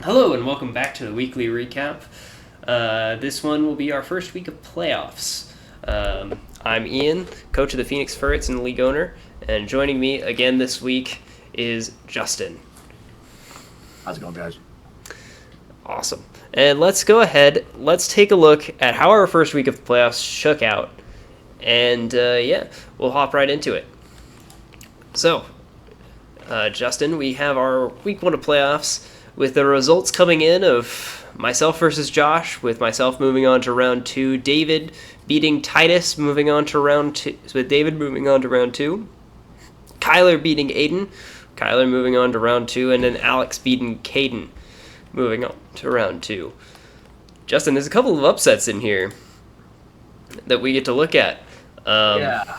Hello and welcome back to the weekly recap. This one will be our first week of playoffs. I'm Ian, coach of the Phoenix Ferrets and league owner, and joining me again this week is Justin. How's it going, guys? Awesome. And let's go ahead. Let's take a look at how our first week of playoffs shook out, and we'll hop right into it. So, Justin, we have our week one of playoffs with the results coming in of myself versus Josh, with myself moving on to round two, David beating Titus, moving on to round two, with David moving on to round two, Kyler beating Aiden, Kyler moving on to round two, and then Alex beating Caden, moving on to round two. Justin, there's a couple of upsets in here that we get to look at. Yeah,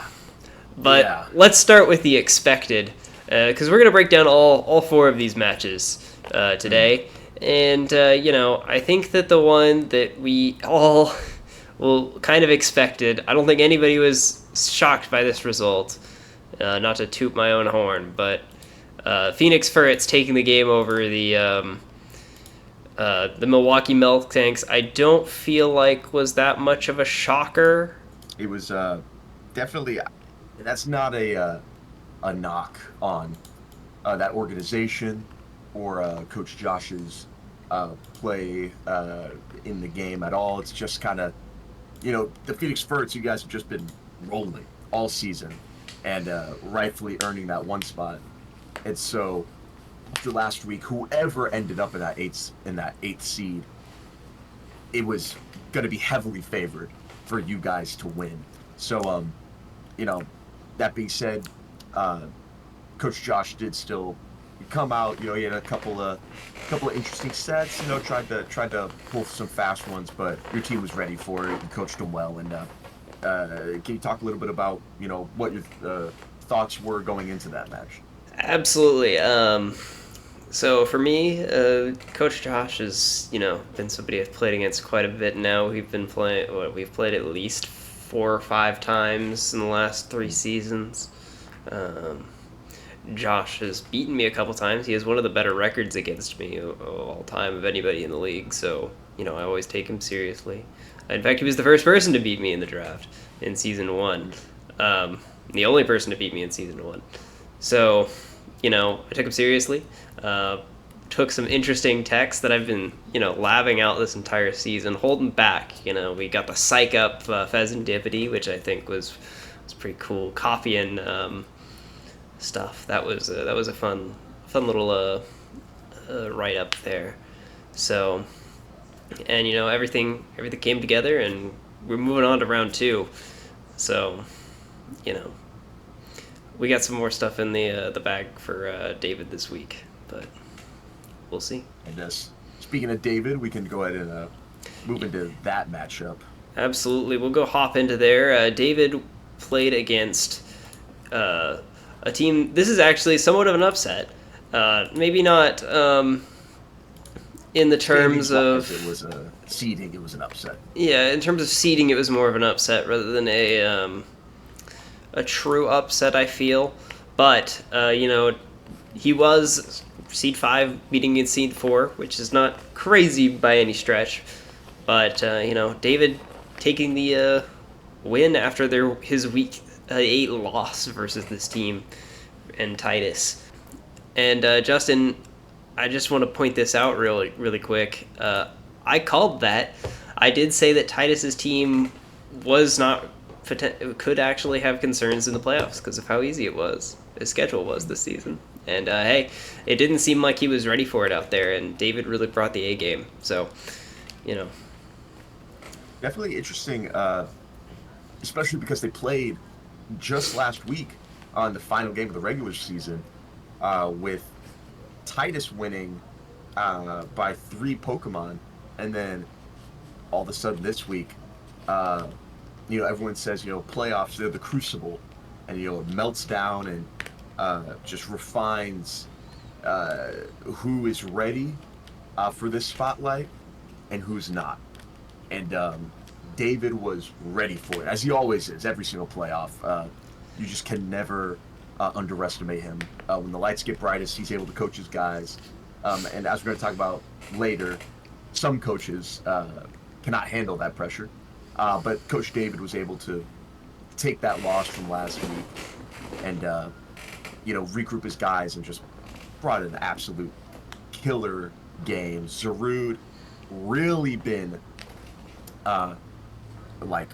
But yeah. let's start with the expected, because we're going to break down all four of these matches today. And, I think that the one that we all well kind of expected, I don't think anybody was shocked by this result, not to toot my own horn, but Phoenix Ferrets taking the game over the Milwaukee Milk Tanks, I don't feel like was that much of a shocker. It was definitely. That's not a knock on that organization or Coach Josh's play in the game at all. It's just kind of, the Phoenix Ferrets. You guys have just been rolling all season, and rightfully earning that one spot. And so after last week, whoever ended up in that eighth seed, it was going to be heavily favored for you guys to win. So, you know, that being said, uh, Coach Josh did still come out. He had a couple of interesting sets. Tried to pull some fast ones, but your team was ready for it. You coached them well. And can you talk a little bit about what your thoughts were going into that match? Absolutely. So for me, Coach Josh has been somebody I've played against quite a bit now. We've played at least 4 or 5 times in the last 3 seasons. Um, Josh has beaten me a couple times. He has one of the better records against me of all time of anybody in the league. So I always take him seriously. In fact, he was the first person to beat me in the draft in season one. The only person to beat me in season one. So I took him seriously. Uh, Took some interesting texts that I've been, labbing out this entire season, holding back. We got the psych up Pheasantipity, which I think was pretty cool. Coffee and stuff. That was a fun little write up there. So, and everything came together, and we're moving on to round two. So, you know, we got some more stuff in the bag for David this week, but we'll see. And speaking of David, we can go ahead and move into that matchup. Absolutely, we'll go hop into there. David played against uh, a team. This is actually somewhat of an upset. Maybe not in the terms Standings wise, of it was a seeding. It was an upset. yeah, in terms of seeding, it was more of an upset rather than a true upset. I feel, but he was seed five beating in seed four, which is not crazy by any stretch. But David taking the win after his week eight loss versus this team and Titus. And Justin, I just want to point this out really quick. I called that. I did say that Titus's team was not could actually have concerns in the playoffs because of how easy his schedule was this season. And hey, it didn't seem like he was ready for it out there, and David really brought the A game. So, you know, Definitely interesting, especially because they played just last week on the final game of the regular season, with Titus winning by 3 Pokemon, and then all of a sudden this week, uh, everyone says playoffs, they're the crucible, and it melts down and just refines uh, who is ready for this spotlight and who's not. And David was ready for it, as he always is, every single playoff. You just can never underestimate him. When the lights get brightest, he's able to coach his guys. And as we're going to talk about later, some coaches cannot handle that pressure. But Coach David was able to take that loss from last week and regroup his guys and just brought an absolute killer game. Zarude really been uh, like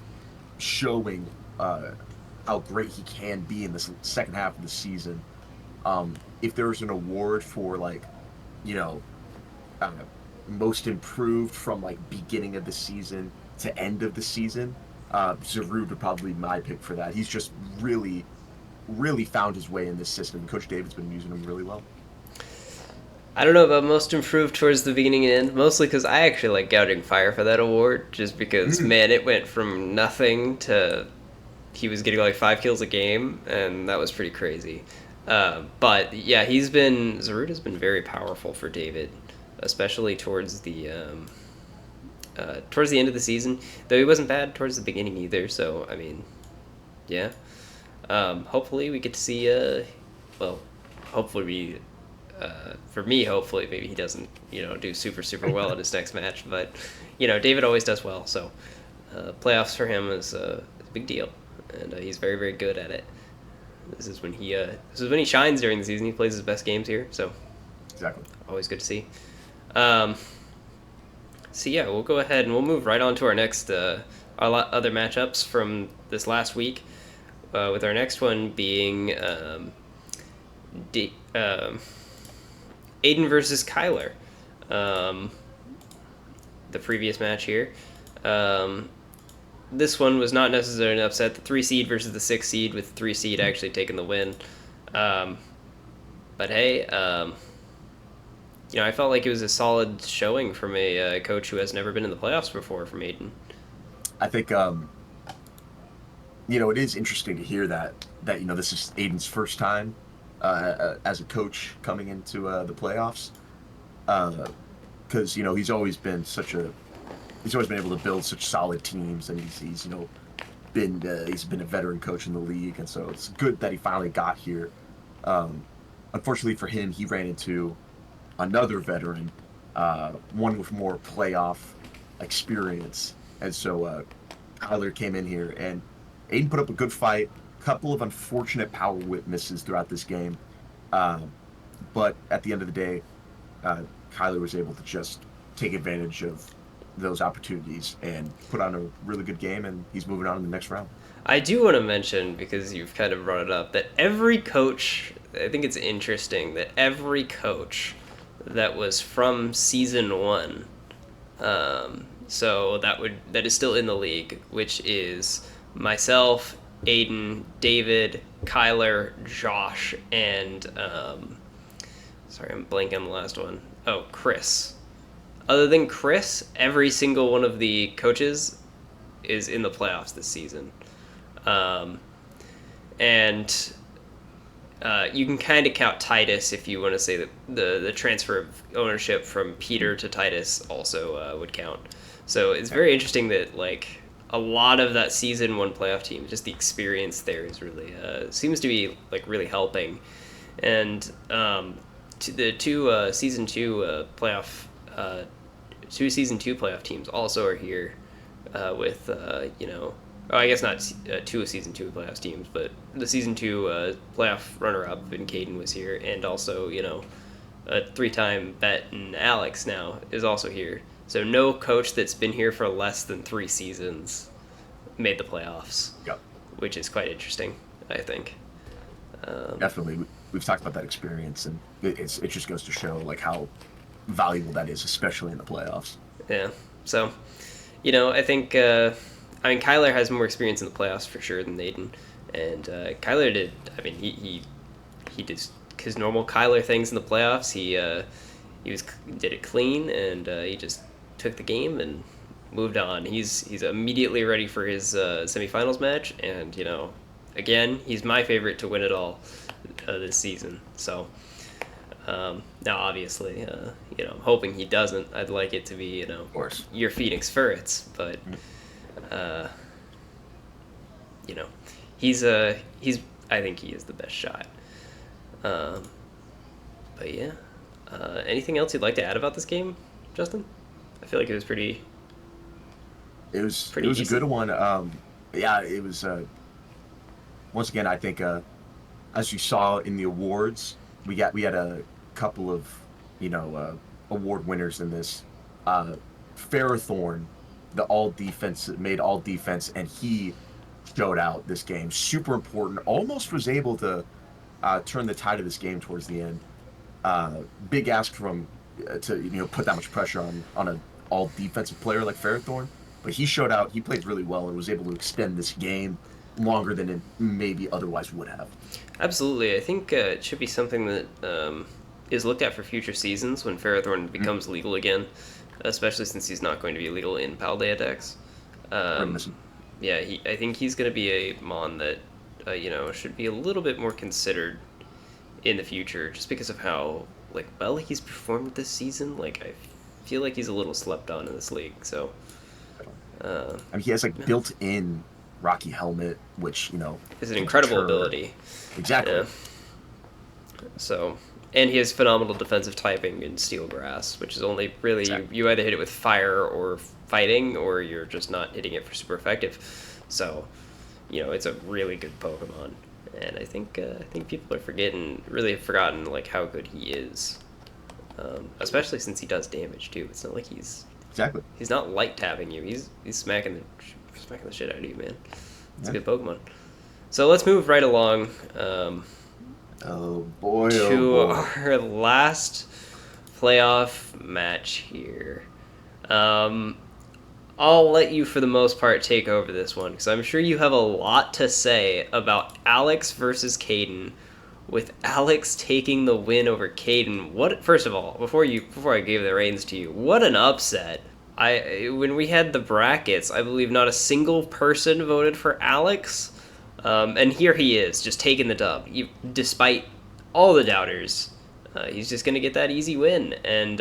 showing how great he can be in this second half of the season. If there's an award for you know, uh, most improved from like beginning of the season to end of the season, Zarude would probably be my pick for that. He's just really, really found his way in this system. Coach David's been using him really well. I don't know about most improved towards the beginning and end, mostly because I actually like Gouging Fire for that award, just because, Mm, man, it went from nothing to he was getting like 5 kills a game, and that was pretty crazy. But yeah, Zarude has been very powerful for David, especially towards the end of the season. Though he wasn't bad towards the beginning either. So I mean, yeah. Hopefully we get to see. Well, hopefully we. For me, hopefully maybe he doesn't do super well in his next match, but David always does well. So playoffs for him is a big deal, and he's very good at it. This is when he shines during the season. He plays his best games here, so exactly. always good to see. Um, so yeah, we'll go ahead and we'll move right on to our next other matchups from this last week. With our next one being D- um, Aiden versus Kyler. Um, the previous match here. This one was not necessarily an upset. The 3 seed versus the 6 seed, with 3 seed actually taking the win. Um, but hey, I felt like it was a solid showing from a coach who has never been in the playoffs before from Aiden. I think it is interesting to hear that this is Aiden's first time as a coach coming into the playoffs, because he's always been able to build such solid teams, and he's been a veteran coach in the league, and so it's good that he finally got here. Um, Unfortunately for him, he ran into another veteran, one with more playoff experience, and so Kyler came in here, and Aiden put up a good fight. Couple of unfortunate power whip misses throughout this game, um, but at the end of the day, uh, Kyler was able to just take advantage of those opportunities and put on a really good game, and he's moving on in the next round. I do want to mention, because you've kind of brought it up, that every coach, I think it's interesting that every coach that was from season one, so that is still in the league, which is myself, Aiden, David, Kyler, Josh, and sorry, I'm blanking on the last one. Oh, Chris. Other than Chris, every single one of the coaches is in the playoffs this season. Um, and you can kind of count Titus if you want to say that the transfer of ownership from Peter to Titus also would count. So it's very interesting that like a lot of that season one playoff team, just the experience there is really seems to be like really helping. And the two season two playoff teams also are here with Oh, I guess not two season two playoff teams, but the season two playoff runner up in Caden was here, and also a 3-time bet and Alex now is also here. So no coach that's been here for less than 3 seasons made the playoffs, Yep. which is quite interesting, I think. Definitely, we've talked about that experience, and it just goes to show like how valuable that is, especially in the playoffs. Yeah. So, I think. Kyler has more experience in the playoffs for sure than Aiden, and Kyler did. I mean, he did his normal Kyler things in the playoffs. He did it clean, and he just took the game and moved on. He's immediately ready for his semifinals match, and again, he's my favorite to win it all this season. So. Now, obviously, I'm hoping he doesn't. I'd like it to be, Of course. your Phoenix Ferrets, but uh, you know, he's I think he is the best shot. Um, but yeah, Anything else you'd like to add about this game, Justin? I feel like it was It pretty was a good decent. one. Yeah, it was. Once again, I think as you saw in the awards, we had a couple of award winners in this. Uh, Ferrothorn, the all defense made all defense, and he showed out this game. Super important. Almost was able to turn the tide of this game towards the end. Big ask from to put that much pressure on a all defensive player like Ferrothorn, but he showed out. He played really well and was able to extend this game longer than it maybe otherwise would have. Absolutely, I think it should be something that is looked at for future seasons when Ferrothorn Mm, becomes legal again, especially since he's not going to be legal in Paldea decks. very Um, missing. yeah, I think he's going to be a mon that should be a little bit more considered in the future, just because of how well he's performed this season. Like I feel like he's a little slept on in this league. So uh, I mean, he has like yeah, built-in Rocky Helmet, which it's an can incredible deter. ability. Yeah. Exactly. So, and he has phenomenal defensive typing in Steel Grass, which is only really Exactly. you either hit it with fire or fighting, or you're just not hitting it for super effective. So, it's a really good Pokemon, and I think people are really have forgotten how good he is, especially since he does damage too. It's not like Exactly. he's not light tapping you. He's smacking the shit out of you, man. It's a Yeah. good Pokemon. So let's move right along. Oh boy. Oh To boy. our last playoff match here. Um, I'll let you, for the most part, take over this one because I'm sure you have a lot to say about Alex versus Caden. With Alex taking the win over Caden, what? First of all, before I gave the reins to you, what an upset! When we had the brackets, I believe not a single person voted for Alex, and here he is, just taking the dub, despite all the doubters. He's just gonna get that easy win, and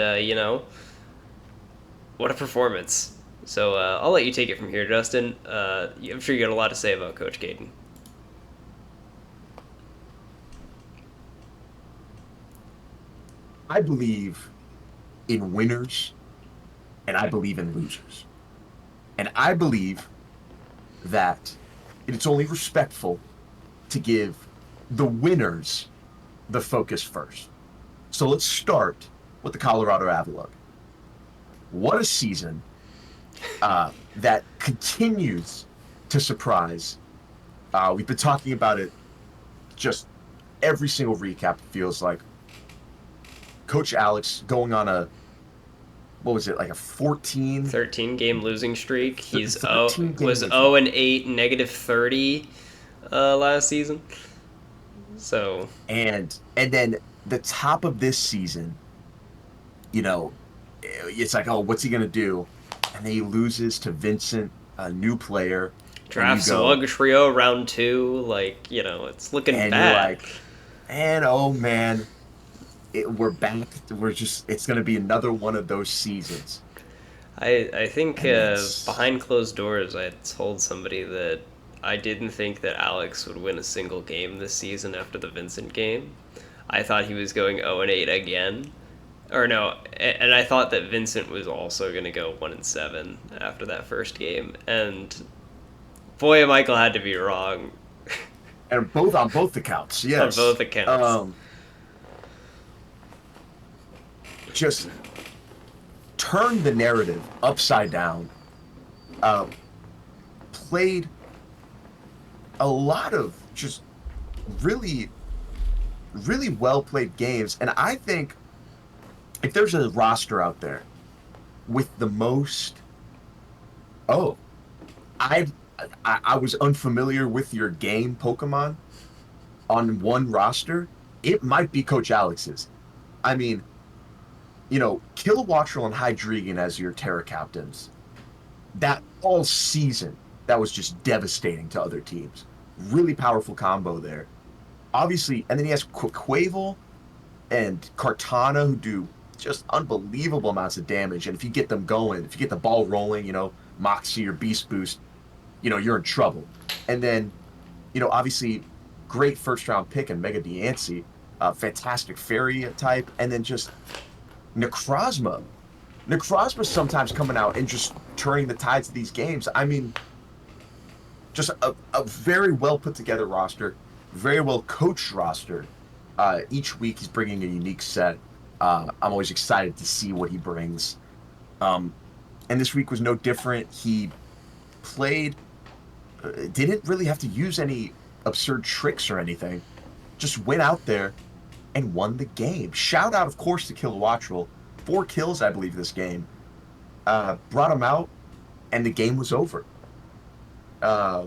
what a performance! So I'll let you take it from here, Justin. I'm sure you got a lot to say about Coach Caden. I believe in winners and I believe in losers. And I believe that it's only respectful to give the winners the focus first. So let's start with the Colorado Avalanche. What a season that continues to surprise. We've been talking about it just every single recap, it feels like. Coach Alex going on what was it, like a 14, 13 game losing streak. He's 13 game was losing streak. 0-8, -30 last season. So And then the top of this season, you know, it's like, oh, what's he gonna do? And then he loses to Vincent, a new player, and you draft go, Slug Trio round two. It's looking and you're bad. like, and oh man, we're back. It's gonna be another one of those seasons. I think And that's behind closed doors, I told somebody that I didn't think that Alex would win a single game this season after the Vincent game. I thought he was going 0-8 again. Or no, and I thought that Vincent was also going to go 1-7 after that first game. And boy, Michael had to be wrong and both on both accounts, on yes. both accounts. Um, just turned the narrative upside down. Uh, Played a lot of just really, really well played games, and I think if there's a roster out there with the most, oh, I I was unfamiliar with your game, Pokemon, on one roster, it might be Coach Alex's. I mean, Kilowattrel and Hydreigon as your Terra captains. That all season, that was just devastating to other teams. Really powerful combo there. Obviously, and then he has Quavel and Cartana who do just unbelievable amounts of damage. And if you get them going, if you get the ball rolling, Moxie or Beast Boost, you're in trouble. And then, obviously, great first round pick in Mega Diancie. Fantastic Fairy type, and then just Necrozma. Necrozma sometimes coming out and just turning the tides of these games. I mean, just a very well put together roster, very well coached roster. Each week he's bringing a unique set. I'm always excited to see what he brings. Um, and this week was no different. He played, didn't really have to use any absurd tricks or anything. Just went out there and won the game. Shout out, of course, to Kilowattrel. 4 kills, I believe, this game. Brought him out, and the game was over. Uh,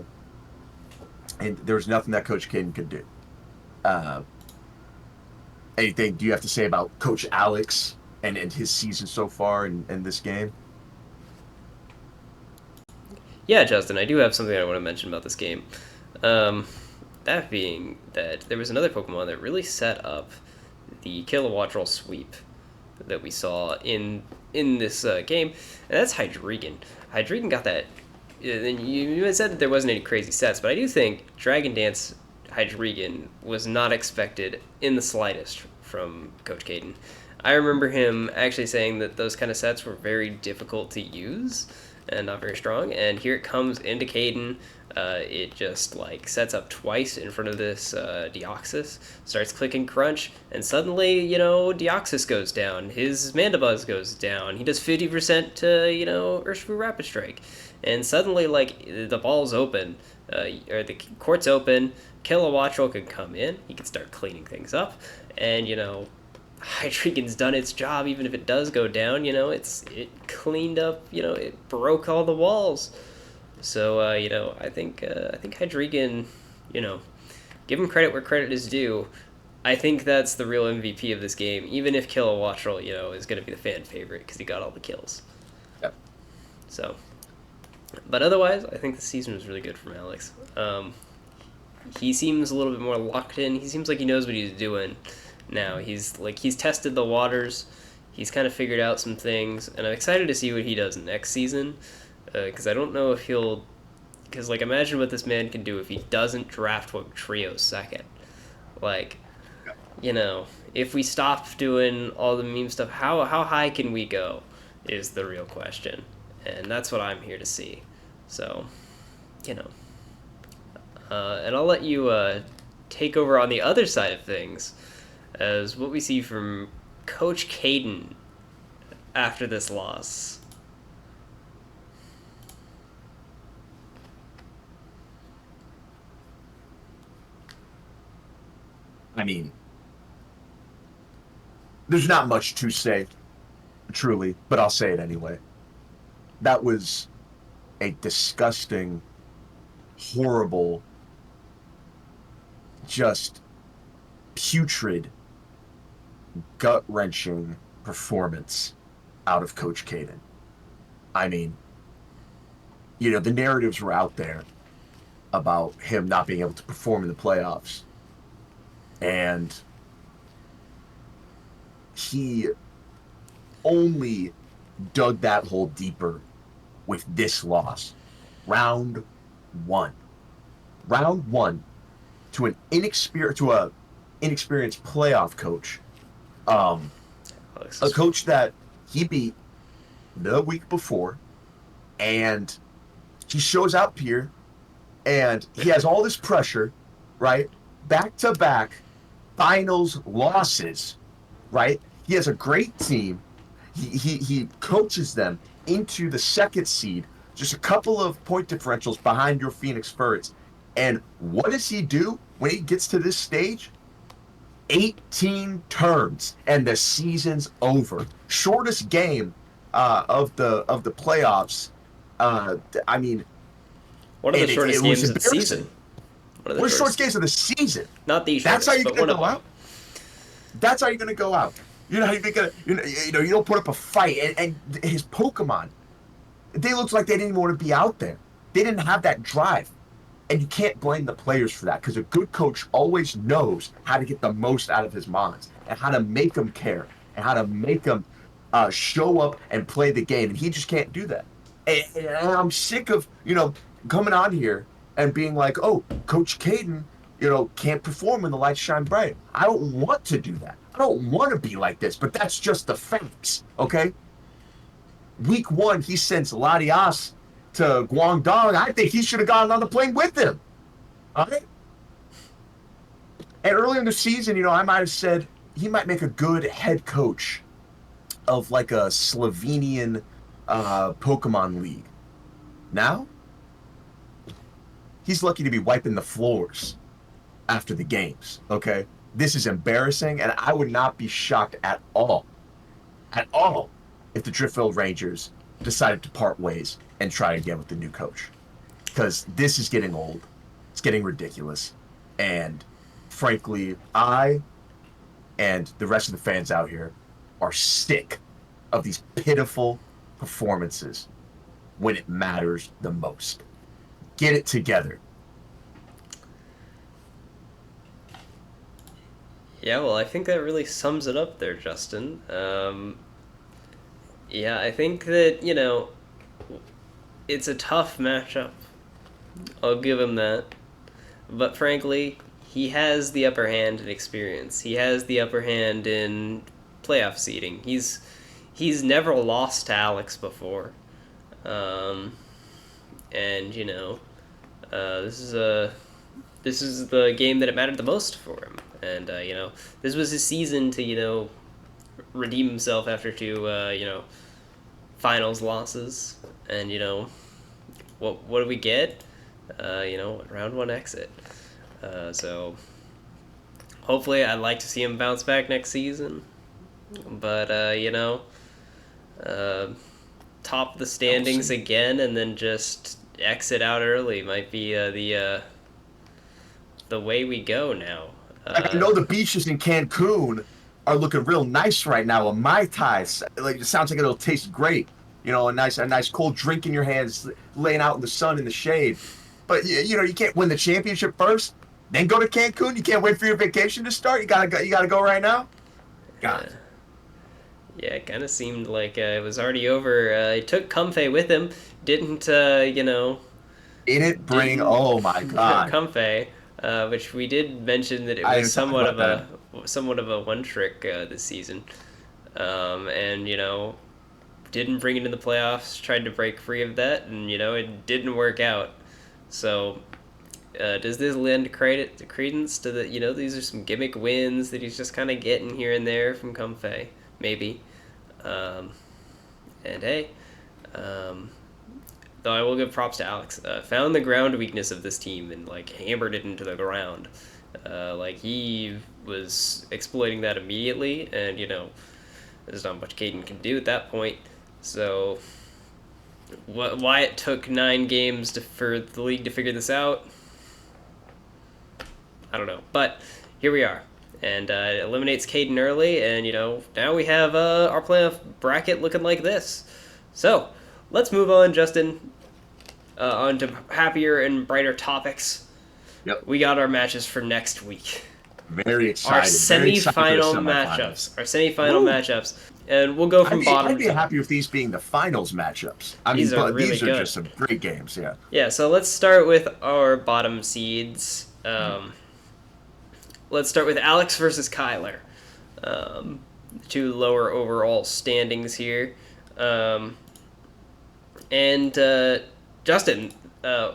and there was nothing that Coach Caden could do. Uh, Anything do you have to say about Coach Alex and his season so far in this game? Yeah, Justin, I do have something I want to mention about this game. Um, that being that there was another Pokemon that really set up the Kilowattrel sweep that we saw in this game, and that's Hydreigon. Hydreigon got that. And you had said that there wasn't any crazy sets, but I do think Dragon Dance Hydreigon was not expected in the slightest from Coach Caden. I remember him actually saying that those kind of sets were very difficult to use and not very strong. And here it comes into Caden. It just like sets up twice in front of this Deoxys, starts clicking Crunch, and suddenly, Deoxys goes down. His Mandibuzz goes down. He does 50% to, Urshifu Rapid Strike. And suddenly, like, the ball's open, or the court's open. Kilowattrel can come in. He can start cleaning things up. And, Hydreigon's done its job, even if it does go down. It cleaned up. It broke all the walls. So I think Hydreigon, give him credit where credit is due. I think that's the real MVP of this game, even if Kilowattrel, is going to be the fan favorite because he got all the kills. Yep. So, but otherwise, I think the season was really good from Alex. He seems a little bit more locked in. He seems like he knows what he's doing now. He's tested the waters. He's kind of figured out some things, and I'm excited to see what he does next season. Because I don't know if he'll. Because imagine what this man can do if he doesn't draft Trio second. Like, if we stop doing all the meme stuff, how high can we go? Is the real question, and that's what I'm here to see. So, and I'll let you take over on the other side of things, as what we see from Coach Caden after this loss. I mean, there's not much to say, truly, but I'll say it anyway. That was a disgusting, horrible, just putrid, gut wrenching performance out of Coach Caden. I mean, the narratives were out there about him not being able to perform in the playoffs. And he only dug that hole deeper with this loss. Round one. Round one to an inexperienced playoff coach. A coach that he beat the week before, and he shows up here and he has all this pressure, right? Back to back finals losses, right? He has a great team. He coaches them into the second seed, just a couple of point differentials behind your Phoenix Birds. And what does he do when he gets to this stage? 18 turns and the season's over. Shortest game of the playoffs. I mean, one of the shortest games of the season. One of the shortest games of the season. Not the shortest. That's how you're gonna go out. That's how you're gonna go out. How you're gonna. You don't put up a fight. And his Pokemon, they looked like they didn't even want to be out there. They didn't have that drive. And you can't blame the players for that, because a good coach always knows how to get the most out of his mons and how to make them care and how to make them show up and play the game. And he just can't do that. And I'm sick of, coming on here and being like, oh, Coach Caden, can't perform when the lights shine bright. I don't want to do that. I don't want to be like this, but that's just the facts, okay? Week 1, he sends Latias to Guangdong. I think he should have gotten on the plane with him. All right? And earlier in the season, I might have said he might make a good head coach of like a Slovenian Pokemon League. Now, he's lucky to be wiping the floors after the games, okay? This is embarrassing, and I would not be shocked at all, if the Driftfield Rangers decided to part ways and try again with the new coach. Because this is getting old. It's getting ridiculous. And frankly, I and the rest of the fans out here are sick of these pitiful performances when it matters the most. Get it together. Yeah, well, I think that really sums it up there, Justin. Yeah, I think that, it's a tough matchup. I'll give him that. But frankly, he has the upper hand in experience. He has the upper hand in playoff seeding. He's never lost to Alex before. And this is the game that it mattered the most for him. And this was his season to redeem himself after 2 finals losses. And what do we get? Round 1 exit. So hopefully, I'd like to see him bounce back next season. But top the standings again and then just exit out early might be the way we go now. I know the beaches in Cancun are looking real nice right now. A Mai Tai, like, it sounds like it'll taste great. A nice cold drink in your hands, laying out in the sun in the shade. But you can't win the championship first, then go to Cancun. You can't wait for your vacation to start. You gotta go right now. God. Yeah, it kind of seemed like it was already over. He took Comfey with him. Didn't Didn't bring. Oh my God. Comfey, which we did mention that it was somewhat of a one trick this season, and didn't bring it in the playoffs. Tried to break free of that, and it didn't work out. So, does this lend credence to the these are some gimmick wins that he's just kind of getting here and there from Comfey? Maybe. And hey, though I will give props to Alex. Found the ground weakness of this team and hammered it into the ground. He was exploiting that immediately, and there's not much Caden can do at that point. So, why it took 9 games for the league to figure this out, I don't know. But here we are. And it eliminates Caden early, and now we have our playoff bracket looking like this. So let's move on, Justin, on to happier and brighter topics. Yep. We got our matches for next week. Very excited. Our semifinal matchups. matchups, and we'll go from bottom. I'd be happy with these being the finals matchups. These are really good. Just some great games. Yeah. Yeah. So let's start with our bottom seeds. Let's start with Alex versus Kyler. 2 lower overall standings here. Justin,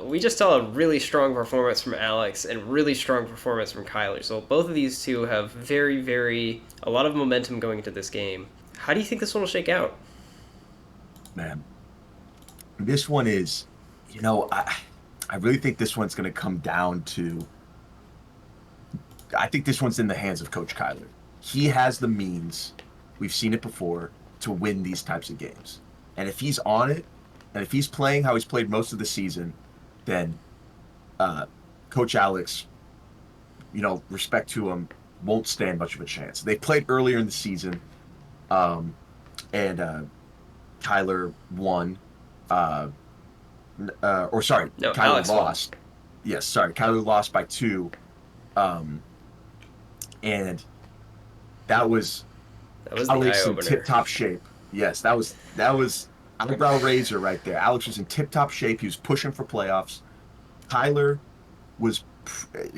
we just saw a really strong performance from Alex and really strong performance from Kyler. So both of these two have a lot of momentum going into this game. How do you think this one will shake out? Man, this one is, I really think this one's going to come down to, I think this one's in the hands of Coach Kyler. He has the means, we've seen it before, to win these types of games. And if he's on it, and if he's playing how he's played most of the season, then Coach Alex, respect to him, won't stand much of a chance. They played earlier in the season, and Kyler won. Kyler Alex lost. Won. Yes, sorry, Kyler lost by 2. And that was Alex in tip-top shape. Yes, that was eyebrow raiser right there. Alex was in tip-top shape. He was pushing for playoffs. Kyler was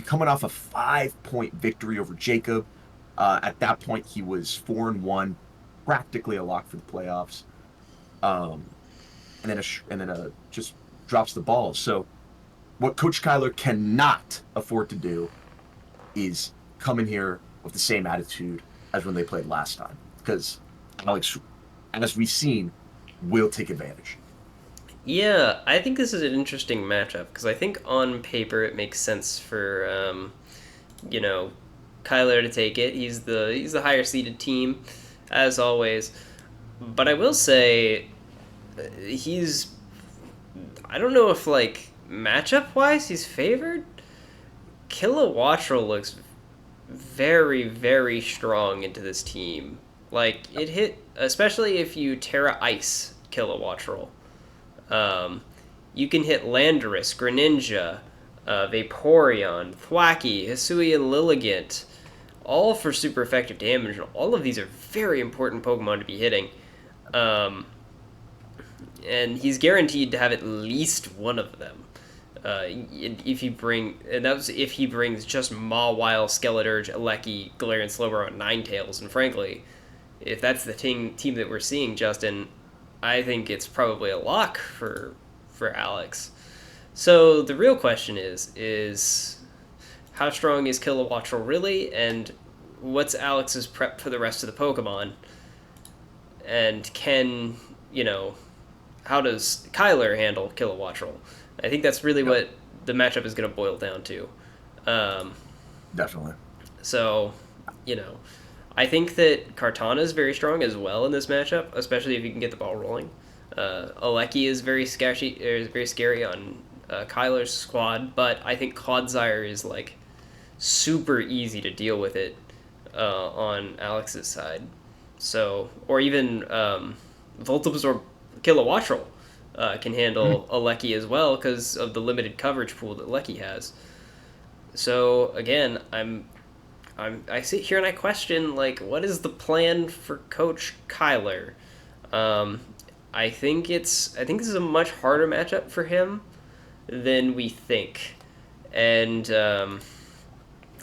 coming off a 5-point victory over Jacob. At that point, he was 4-1, practically a lock for the playoffs. Um, and then just drops the ball. So what Coach Kyler cannot afford to do is come in here with the same attitude as when they played last time, because Alex, as we've seen, will take advantage. Yeah, I think this is an interesting matchup because I think on paper it makes sense for you know Kyler to take it. He's the higher seeded team, as always. But I will say he's I don't know if like matchup wise he's favored. Kilowattrel looks very very strong into this team. Like it hit especially if you Terra Ice Kilowattrel. Um, you can hit Landorus, Greninja, Vaporeon, Thwackey, Hisui, and Lilligant, all for super effective damage. And all of these are very important Pokemon to be hitting. Um, and he's guaranteed to have at least one of them. If he bring, and that was if he brings just Mawile, Skeleturge, Alecki, Galarian Slowbro, and Ninetales. And frankly, if that's the team that we're seeing, Justin, I think it's probably a lock for Alex. So the real question is how strong is Kilowattrel really, and what's Alex's prep for the rest of the Pokemon, and can how does Kyler handle Kilowattrel? I think that's really Yep, what the matchup is going to boil down to. Um, definitely. so, you know, I think that Kartana is very strong as well in this matchup, especially if you can get the ball rolling. Alecki is very scary on Kyler's squad, but I think Clodsire is like super easy to deal with it on Alex's side. So, or even Voltibus or Kilowattrel can Mhm. handle Alecki as well because of the limited coverage pool that Lecky has. So again, I sit here and I question like what is the plan for Coach Kyler? Um, I think this is a much harder matchup for him than we think, and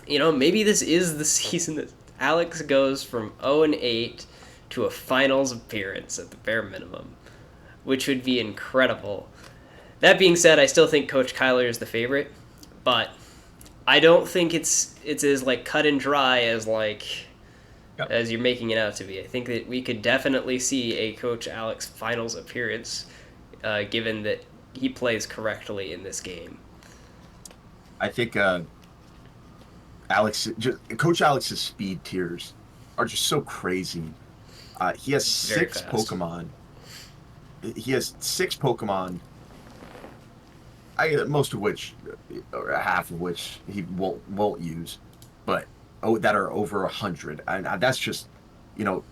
maybe this is the season that Alex goes from 0-8 to a finals appearance at the bare minimum, which would be incredible. That being said, I still think Coach Kyler is the favorite, but I don't think it's as like cut and dry Yep. as you're making it out to be. I think that we could definitely see a Coach Alex finals appearance, given that he plays correctly in this game. I think Coach Alex's speed tiers are just so crazy. He has Very six fast. Pokemon. He has six Pokemon, most of which, or half of which, he won't use, but that are over 100. And that's just, you know,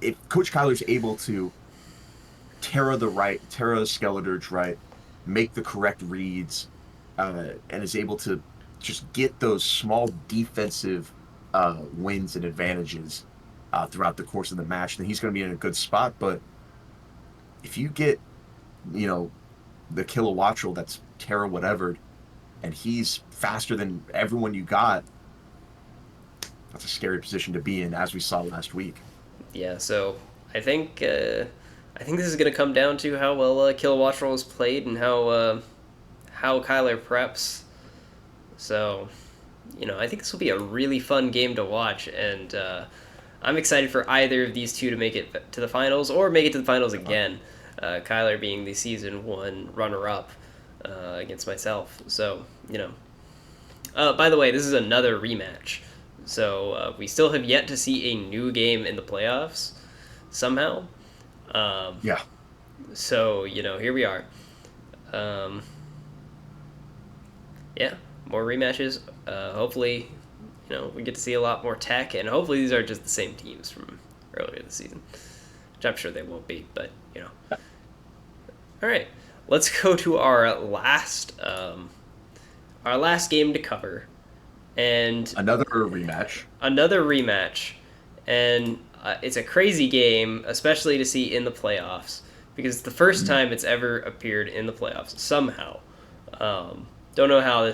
if Coach Kyler's able to Terra Skeletor's right, make the correct reads, and is able to just get those small defensive wins and advantages throughout the course of the match, then he's going to be in a good spot. But if you get, you know, the Kilowattrel that's Terra whatever, and he's faster than everyone you got, that's a scary position to be in, as we saw last week. Yeah, so I think I think this is going to come down to how well Kilowattrel is played and how Kyler preps. So, I think this will be a really fun game to watch, and I'm excited for either of these two to make it to the finals or make it to the finals Uh, again. Kyler being the season one runner up against myself. So, by the way, this is another rematch. So we still have yet to see a new game in the playoffs somehow. Um, yeah, so, here we are. Um, yeah, more rematches. Hopefully, we get to see a lot more tech, and hopefully these are just the same teams from earlier this season, which I'm sure they won't be, but. All right, let's go to our last game to cover, and another rematch. another rematch, and it's a crazy game, especially to see in the playoffs because it's the first Mhm. time it's ever appeared in the playoffs somehow. Um, don't know how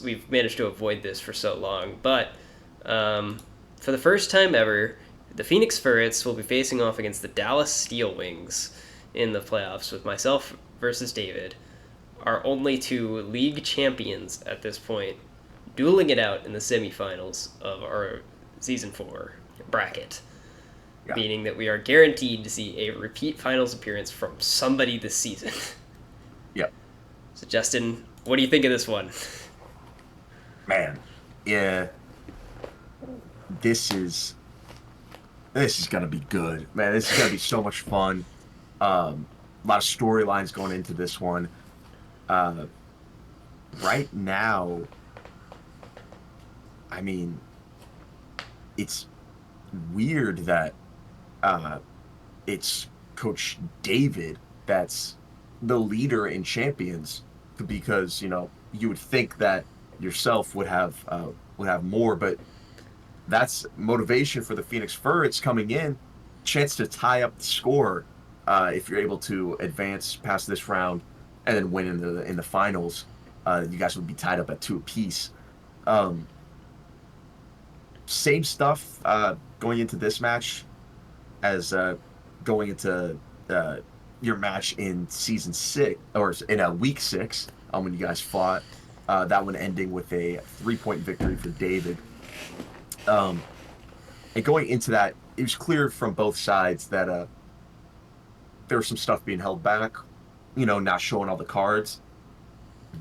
we've managed to avoid this for so long, but for the first time ever, the Phoenix Ferrets will be facing off against the Dallas Steel Wings in the playoffs with myself versus David, our only two league champions at this point, dueling it out in the semifinals of our season 4 bracket. Yeah. Meaning that we are guaranteed to see a repeat finals appearance from somebody this season. Yep. So, Justin, what do you think of this one? Man, yeah, this is gonna be good, man. This is gonna be so much fun. A lot of storylines going into this one. Uh, right now, I mean, it's weird that uh, it's Coach David that's the leader in champions, because you would think that yourself would have more, but that's motivation for the Phoenix Ferrets coming in, chance to tie up the score if you're able to advance past this round and then win in the finals. You guys would be tied up at 2 apiece. Um, Same stuff going into this match as going into your match in season 6 or in week 6 when you guys fought. That one ending with a 3-point victory for David. And going into that, it was clear from both sides that there was some stuff being held back, not showing all the cards.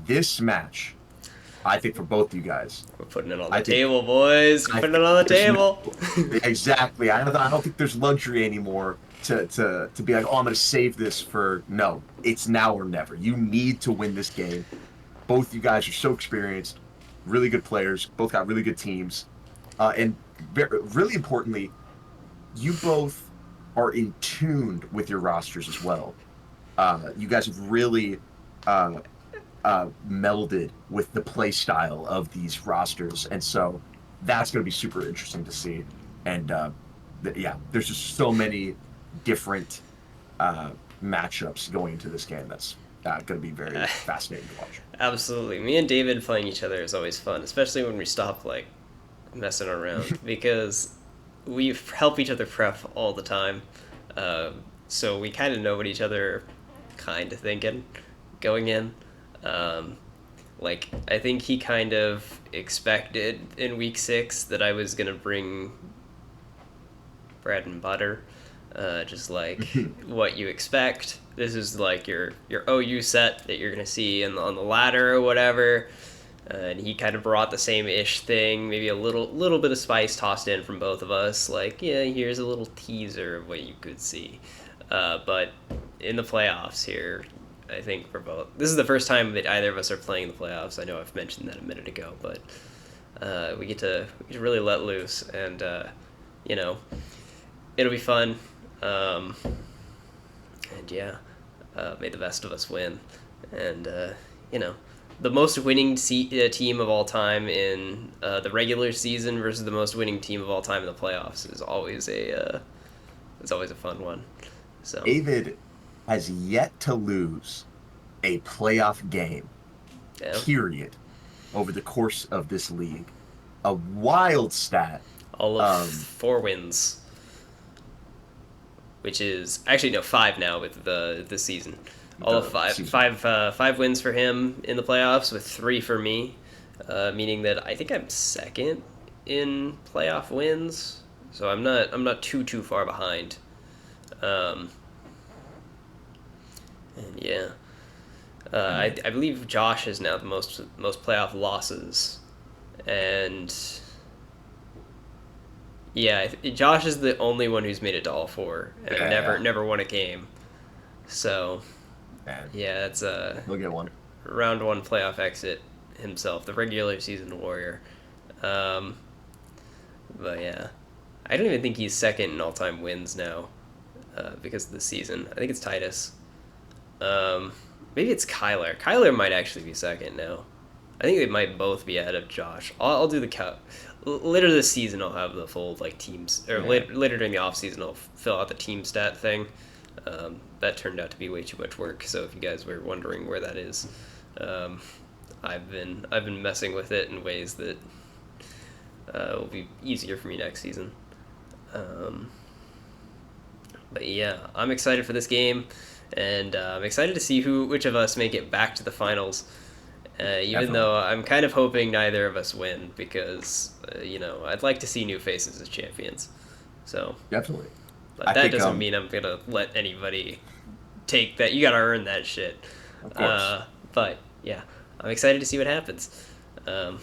This match, I think for both you guys, We're putting it on the table, boys. We're putting it on the table. Exactly. I don't think there's luxury anymore to be like, oh, I'm going to save this for... No, it's now or never. You need to win this game. Both you guys are so experienced, really good players, both got really good teams. And really importantly, you both are in tune with your rosters as well. You guys have really melded with the play style of these rosters, and so that's going to be super interesting to see. And there's just so many different matchups going into this game that's going to be very fascinating to watch. Absolutely. Me and David playing each other is always fun, especially when we stop messing around because we help each other prep all the time. So we kind of know what each other kind of thinking going in. I think he kind of expected in week 6 that I was going to bring bread and butter, just like what you expect. This is like your OU set that you're going to see on the ladder or whatever. And he kind of brought the same-ish thing, maybe a little bit of spice tossed in from both of us. Here's a little teaser of what you could see. But in the playoffs here, I think for both, this is the first time that either of us are playing the playoffs. I know I've mentioned that a minute ago, but we get to really let loose, and it'll be fun. May the best of us win, and the most winning team of all time in the regular season versus the most winning team of all time in the playoffs is always a fun one. So David has yet to lose a playoff game, period, over the course of this league. A wild stat. All of 4 wins, which is actually no 5 now with this season. All of 5. Season. 5 wins for him in the playoffs with 3 for me, meaning that I think I'm second in playoff wins. So I'm not too far behind. I believe Josh has now the most playoff losses, and Josh is the only one who's made it to all 4 and never won a game. So it's He'll get one. Round 1 playoff exit himself, the regular season warrior. I don't even think he's second in all-time wins now because of the season. I think it's Titus. Maybe it's Kyler. Kyler might actually be second now. I think they might both be ahead of Josh. I'll do the count. Later this season, I'll have the full teams, or later during the off season, I'll fill out the team stat thing. That turned out to be way too much work. So if you guys were wondering where that is, I've been messing with it in ways that will be easier for me next season. Um, but yeah, I'm excited for this game, and I'm excited to see which of us make it back to the finals. Even Definitely, though I'm kind of hoping neither of us win, because I'd like to see new faces as champions. So, definitely. but I that think, doesn't mean I'm gonna let anybody take that. You gotta earn that shit. of course, But yeah, I'm excited to see what happens. Um,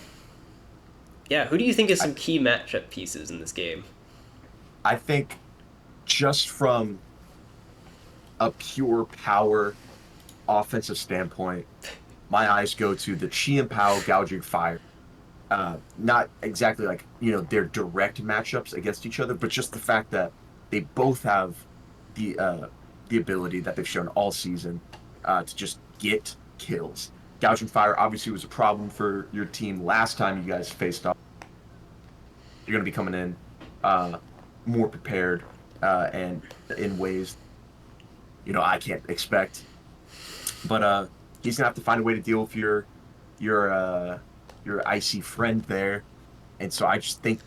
yeah, who do you think is I, some key matchup pieces in this game? I think just from a pure power offensive standpoint, my eyes go to the Chi and Pao gouging fire. Not exactly like their direct matchups against each other, but just the fact that they both have the uh, the ability that they've shown all season to just get kills. Gouging fire obviously was a problem for your team last time you guys faced off. You're going to be coming in uh, more prepared and in ways I can't expect. But he's gonna have to find a way to deal with your uh, your icy friend there. And so I just think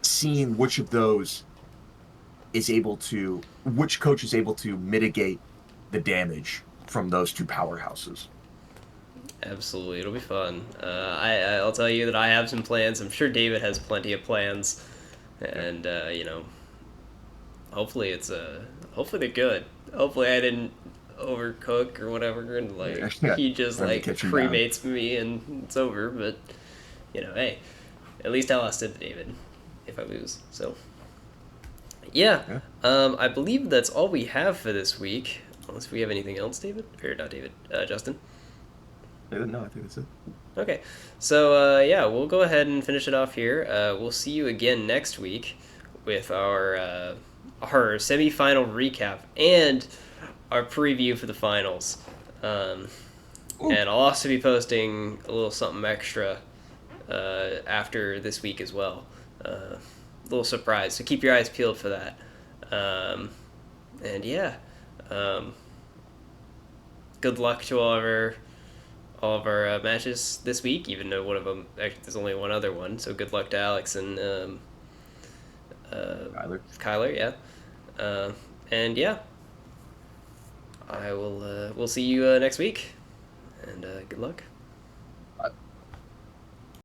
seeing which coach is able to mitigate the damage from those two powerhouses. Absolutely, it'll be fun. I'll tell you that I have some plans. I'm sure David has plenty of plans, Yeah. and hopefully hopefully they're good. Hopefully I didn't overcook or whatever, and like Yeah. he just For him to like catch him down. cremates me and it's over. But hey, at least I lost to David if I lose. So yeah, Yeah. I believe that's all we have for this week. Unless we have anything else, David or not, David, Justin. No, I think that's it. Okay, so yeah, we'll go ahead and finish it off here. We'll see you again next week with our semifinal recap and our preview for the finals. Um, Ooh. and I'll also be posting a little something extra after this week as well. A little surprise, so keep your eyes peeled for that. Um, and yeah, um, good luck to all of our matches this week. Even though one of them, actually, there's only one other one. So good luck to Alex and uh, Tyler. Kyler. Yeah, uh, and yeah, I will. We'll see you next week, and good luck.